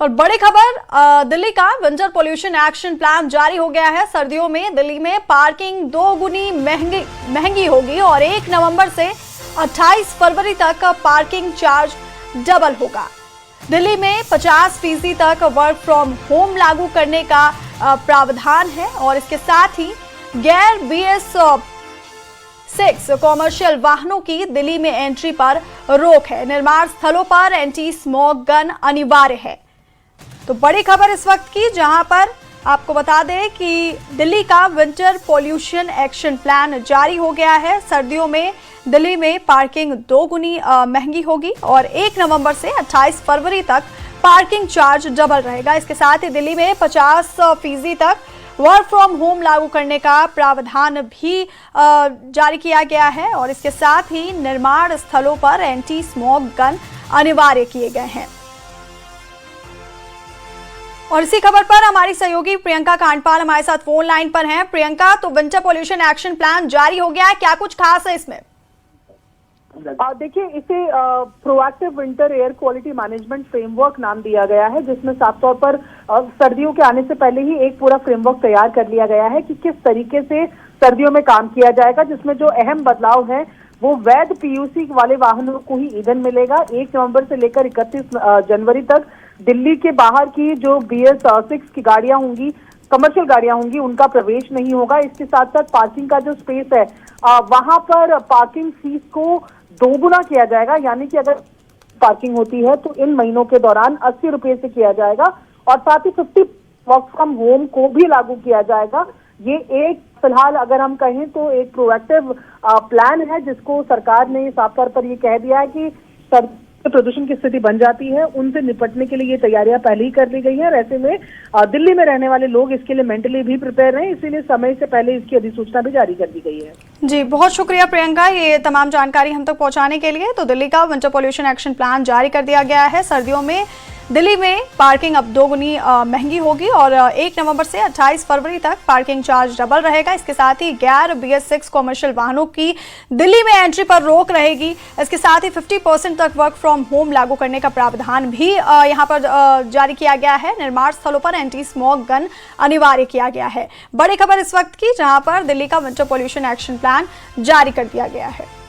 और बड़ी खबर, दिल्ली का विंटर पोल्यूशन एक्शन प्लान जारी हो गया है। सर्दियों में दिल्ली में पार्किंग 2 गुनी महंगी होगी और 1 नवंबर से 28 फरवरी तक पार्किंग चार्ज डबल होगा। दिल्ली में 50% तक वर्क फ्रॉम होम लागू करने का प्रावधान है और इसके साथ ही गैर BS6 कॉमर्शियल वाहनों की दिल्ली में एंट्री पर रोक है। निर्माण स्थलों पर एंटी स्मोक गन अनिवार्य है। तो बड़ी खबर इस वक्त की, जहां पर आपको बता दें कि दिल्ली का विंटर पोल्यूशन एक्शन प्लान जारी हो गया है। सर्दियों में दिल्ली में पार्किंग 2 गुनी महंगी होगी और 1 नवंबर से 28 फरवरी तक पार्किंग चार्ज डबल रहेगा। इसके साथ ही दिल्ली में 50% तक वर्क फ्रॉम होम लागू करने का प्रावधान भी जारी किया गया है और इसके साथ ही निर्माण स्थलों पर एंटी स्मोक गन अनिवार्य किए गए हैं। और इसी खबर पर हमारी सहयोगी प्रियंका कांडपाल हमारे साथ फोन लाइन पर हैं। प्रियंका, तो विंटर पोल्यूशन एक्शन प्लान जारी हो गया है, क्या कुछ खास है इसमें? देखिए, इसे proactive winter air quality management framework नाम दिया गया है, जिसमें साफ तौर पर सर्दियों के आने से पहले ही एक पूरा फ्रेमवर्क तैयार कर लिया गया है कि किस तरीके से सर्दियों में काम किया जाएगा। जिसमें जो अहम बदलाव है वो वैध PUC वाले वाहनों को ही ईंधन मिलेगा। 1 नवंबर से लेकर 31 जनवरी तक दिल्ली के बाहर की जो BS6 की गाड़ियां होंगी, कमर्शियल गाड़ियां होंगी, उनका प्रवेश नहीं होगा। इसके साथ साथ पार्किंग का जो स्पेस है वहां पर पार्किंग फीस को 2 गुना किया जाएगा। यानी कि अगर पार्किंग होती है तो इन महीनों के दौरान 80 रुपए से किया जाएगा और साथ ही 50 वर्क फ्रॉम होम को भी लागू किया जाएगा। ये एक फिलहाल अगर हम कहें तो एक प्रोएक्टिव प्लान है, जिसको सरकार ने साफ तौर पर ये कह दिया है कि प्रदूषण की स्थिति बन जाती है, उनसे निपटने के लिए ये तैयारियां पहले ही कर ली गई है और ऐसे में दिल्ली में रहने वाले लोग इसके लिए मेंटली भी प्रिपेयर रहे, इसीलिए समय से पहले इसकी अधिसूचना भी जारी कर दी गई है। जी, बहुत शुक्रिया प्रियंका, ये तमाम जानकारी हम तक पहुंचाने के लिए। तो दिल्ली का विंटर पोल्यूशन एक्शन प्लान जारी कर दिया गया है। सर्दियों में दिल्ली में पार्किंग अब 2 गुनी महंगी होगी और 1 नवंबर से 28 फरवरी तक पार्किंग चार्ज डबल रहेगा। इसके साथ ही गैर BS6 कॉमर्शियल वाहनों की दिल्ली में एंट्री पर रोक रहेगी। इसके साथ ही 50% तक वर्क फ्रॉम होम लागू करने का प्रावधान भी यहां पर जारी किया गया है। निर्माण स्थलों पर एंटी स्मोक गन अनिवार्य किया गया है। बड़ी खबर इस वक्त की, जहां पर दिल्ली का विंटर पोल्यूशन एक्शन प्लान जारी कर दिया गया है।